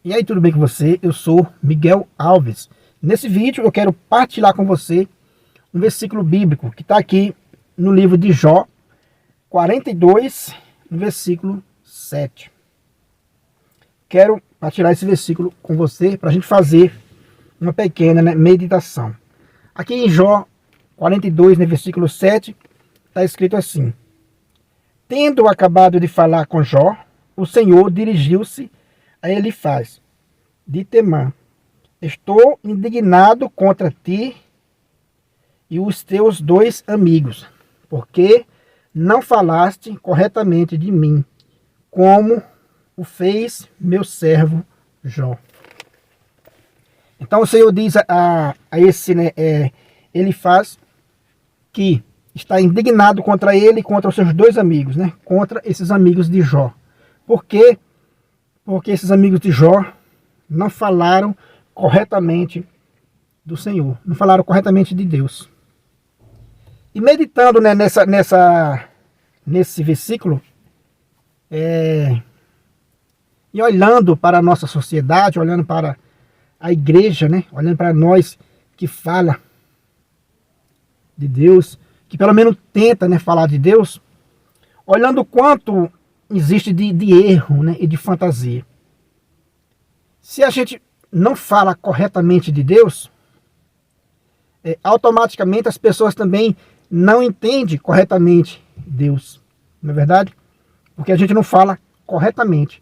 E aí, tudo bem com você? Eu sou Miguel Alves. Nesse vídeo eu quero partilhar com você um versículo bíblico que está aqui no livro de Jó 42, no versículo 7. Quero partilhar esse versículo com você para a gente fazer uma pequena meditação. Aqui em Jó 42, no versículo 7, está escrito assim: Tendo acabado de falar com Jó, o Senhor dirigiu-se a Elifaz de Temã: Estou indignado contra ti e os teus dois amigos, porque não falaste corretamente de mim, como o fez meu servo Jó. Então o Senhor diz a esse Elifaz que está indignado contra ele e contra os seus dois amigos, contra esses amigos de Jó. Por quê? Porque esses amigos de Jó não falaram corretamente do Senhor, não falaram corretamente de Deus. E meditando nesse versículo, e olhando para a nossa sociedade, olhando para a igreja, olhando para nós que fala de Deus, que pelo menos tenta falar de Deus, olhando o quanto existe de erro e de fantasia. Se a gente não fala corretamente de Deus, automaticamente as pessoas também não entendem corretamente Deus, não é verdade? Porque a gente não fala corretamente.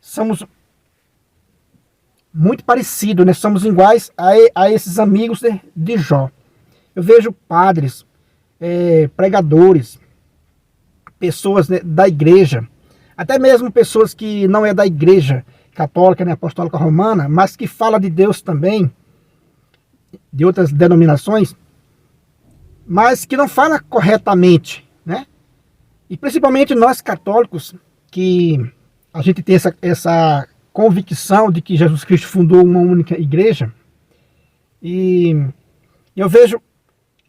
Somos muito parecidos, somos iguais a esses amigos de Jó. Eu vejo padres, pregadores, pessoas da igreja, até mesmo pessoas que não é da igreja católica, apostólica romana, mas que fala de Deus também, de outras denominações, mas que não fala corretamente, E principalmente nós católicos, que a gente tem essa convicção de que Jesus Cristo fundou uma única igreja, e eu vejo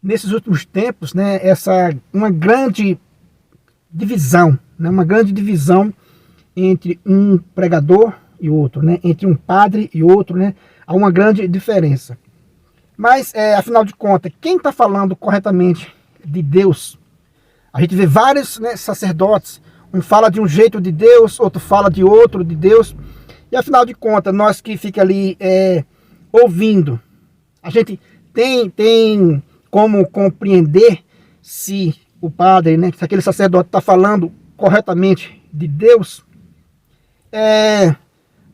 nesses últimos tempos, uma grande divisão, uma grande divisão entre um pregador e outro, entre um padre e outro, há uma grande diferença. Mas, afinal de contas, quem está falando corretamente de Deus? A gente vê vários sacerdotes, um fala de um jeito de Deus, outro fala de outro de Deus, e afinal de contas, nós que fica ali ouvindo, a gente tem como compreender se o padre, se aquele sacerdote está falando corretamente de Deus?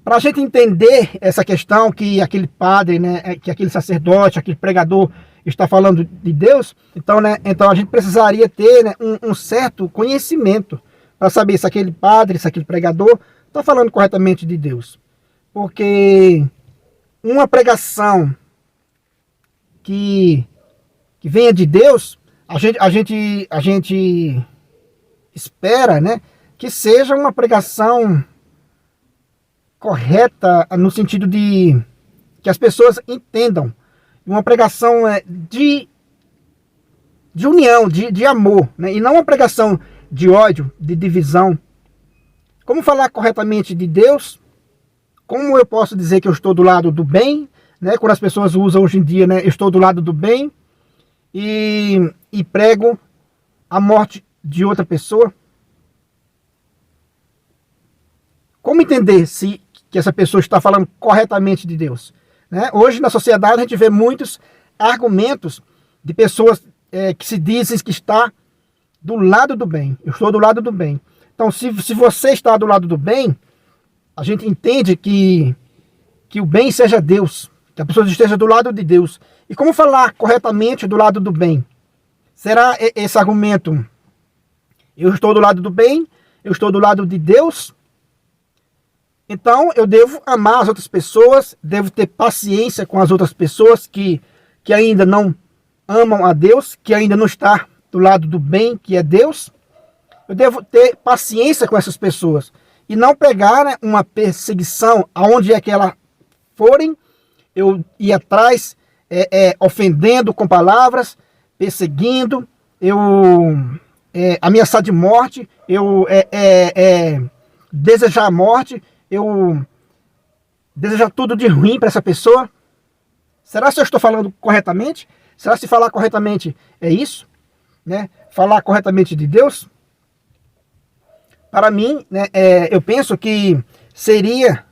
Para a gente entender essa questão que aquele padre, que aquele sacerdote, aquele pregador está falando de Deus, então a gente precisaria ter um certo conhecimento para saber se aquele padre, se aquele pregador está falando corretamente de Deus. Porque uma pregação que venha de Deus, a gente espera, que seja uma pregação correta no sentido de que as pessoas entendam, uma pregação de união, de amor, e não uma pregação de ódio, de divisão. Como falar corretamente de Deus? Como eu posso dizer que eu estou do lado do bem, quando as pessoas usam hoje em dia, eu estou do lado do bem e prego a morte de outra pessoa? Como entender que essa pessoa está falando corretamente de Deus? Hoje na sociedade a gente vê muitos argumentos de pessoas que se dizem que está do lado do bem. Eu estou do lado do bem. Então se você está do lado do bem, a gente entende que o bem seja Deus, que a pessoa esteja do lado de Deus. E como falar corretamente do lado do bem? Será esse argumento: eu estou do lado do bem, eu estou do lado de Deus? Então eu devo amar as outras pessoas, devo ter paciência com as outras pessoas que ainda não amam a Deus, que ainda não está do lado do bem, que é Deus. Eu devo ter paciência com essas pessoas e não pegar uma perseguição aonde é que elas forem, eu ir atrás, ofendendo com palavras, perseguindo, eu ameaçar de morte, eu desejar a morte, eu desejar tudo de ruim para essa pessoa? Será que eu estou falando corretamente? Será que se falar corretamente é isso? Né? Falar corretamente de Deus? Para mim, né, eu penso que seria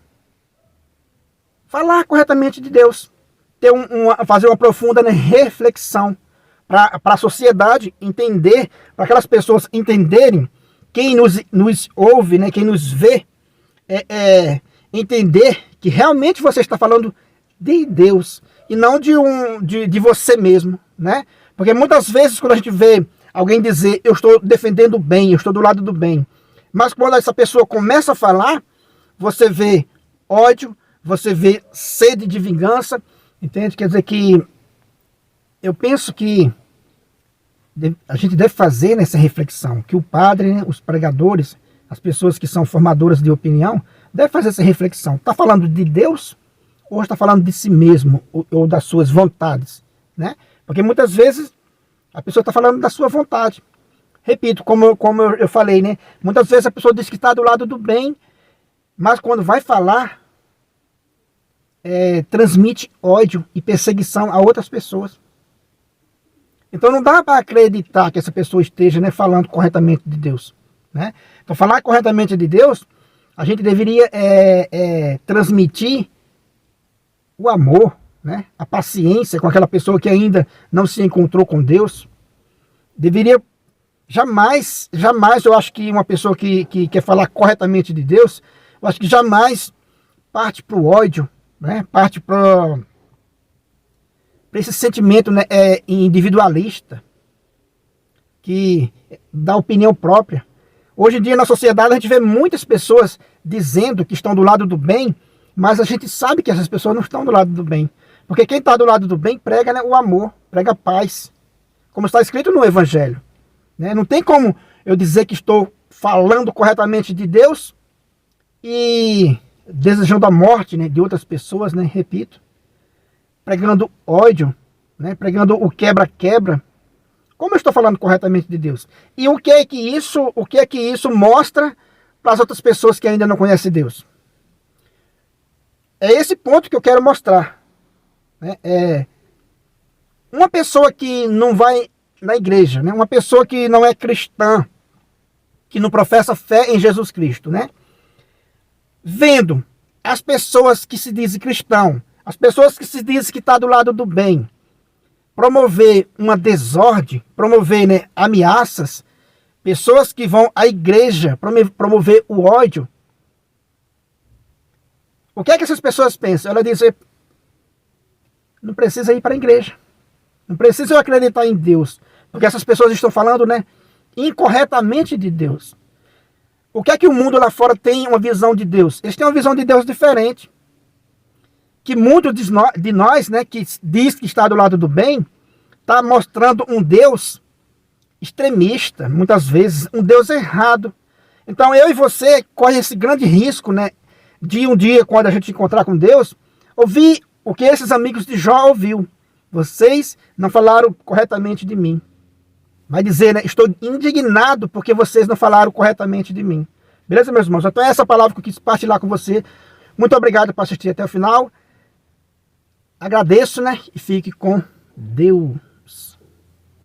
falar corretamente de Deus, ter fazer uma profunda, né, reflexão para a sociedade entender, para aquelas pessoas entenderem, quem nos ouve, né, quem nos vê, entender que realmente você está falando de Deus e não de você mesmo, né? Porque muitas vezes quando a gente vê alguém dizer eu estou defendendo o bem, eu estou do lado do bem, mas quando essa pessoa começa a falar, você vê ódio, você vê sede de vingança, entende? Quer dizer que eu penso que a gente deve fazer nessa reflexão, que o padre, né, os pregadores, as pessoas que são formadoras de opinião, devem fazer essa reflexão. Está falando de Deus ou está falando de si mesmo ou das suas vontades, né? Porque muitas vezes a pessoa está falando da sua vontade. Repito, como eu falei, né? Muitas vezes a pessoa diz que está do lado do bem, mas quando vai falar, transmite ódio e perseguição a outras pessoas. Então não dá para acreditar que essa pessoa esteja, né, falando corretamente de Deus, né? Então falar corretamente de Deus, a gente deveria transmitir o amor, né, a paciência com aquela pessoa que ainda não se encontrou com Deus. Deveria jamais eu acho que uma pessoa que quer falar corretamente de Deus, eu acho que jamais parte para o ódio, né, parte para esse sentimento, né, individualista, que dá opinião própria. Hoje em dia na sociedade a gente vê muitas pessoas dizendo que estão do lado do bem, mas a gente sabe que essas pessoas não estão do lado do bem. Porque quem está do lado do bem prega, né, o amor, prega a paz, como está escrito no Evangelho, né? Não tem como eu dizer que estou falando corretamente de Deus e desejando a morte, né, de outras pessoas, né? Repito, pregando ódio, né, pregando o quebra-quebra. Como eu estou falando corretamente de Deus? E o que é que isso mostra para as outras pessoas que ainda não conhecem Deus? É esse ponto que eu quero mostrar, né? Uma pessoa que não vai na igreja, né? Uma pessoa que não é cristã, que não professa fé em Jesus Cristo, né? Vendo as pessoas que se dizem cristão, as pessoas que se dizem que estão do lado do bem, promover uma desordem, promover, né, ameaças, pessoas que vão à igreja promover o ódio. O que é que essas pessoas pensam? Elas dizem, não precisa ir para a igreja, não precisa eu acreditar em Deus, porque essas pessoas estão falando, né, incorretamente de Deus. O que é que o mundo lá fora tem uma visão de Deus? Eles têm uma visão de Deus diferente. Que muitos de nós, né, que diz que está do lado do bem, está mostrando um Deus extremista, muitas vezes, um Deus errado. Então eu e você corre esse grande risco, né, de um dia, quando a gente encontrar com Deus, ouvir o que esses amigos de Jó ouviu. Vocês não falaram corretamente de mim. Vai dizer, né, estou indignado porque vocês não falaram corretamente de mim. Beleza, meus irmãos? Então é essa palavra que eu quis partilhar com você. Muito obrigado por assistir até o final. Agradeço, né? E fique com Deus.